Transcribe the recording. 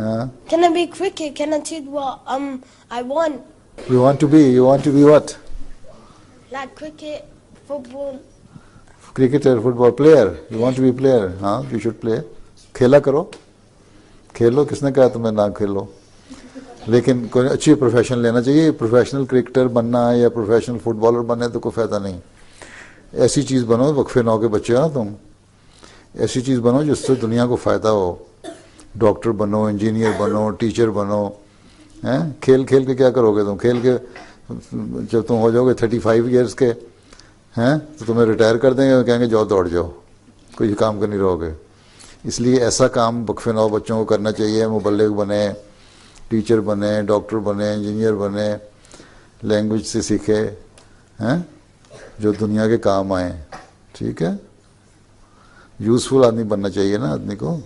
हाँ, Can I be cricket? Can I choose what I want? you want to be what? Like cricket, football. Cricketer, football player. You want to be player? हाँ, you should play. खेला करो, खेलो, किसने कहा तुम्हें ना खेलो, लेकिन कोई अच्छी प्रोफेशन लेना चाहिए। प्रोफेशनल क्रिकेटर बनना है या प्रोफेशनल फुटबॉलर बनना है तो कोई फ़ायदा नहीं। ऐसी चीज़ बनो, वक्फे नौ के बच्चे हो ना तुम, ऐसी चीज़ बनो जिससे दुनिया को फ़ायदा हो। डॉक्टर बनो, इंजीनियर बनो, टीचर बनो। हैं, खेल खेल के क्या करोगे तुम? खेल के जब तुम हो जाओगे 35 ईयर्स के, हैं, तो तुम्हें रिटायर कर देंगे, कहेंगे जाओ दौड़ जाओ, कोई काम कर नहीं रहोगे। इसलिए ऐसा काम वक्फे नौ बच्चों को करना चाहिए। मुबल्लिग बने, टीचर बने, डॉक्टर बने, इंजीनियर बने, लैंग्वेज से सीखे, हैं, जो दुनिया के काम आए। ठीक है, यूज़फुल आदमी बनना चाहिए ना आदमी को।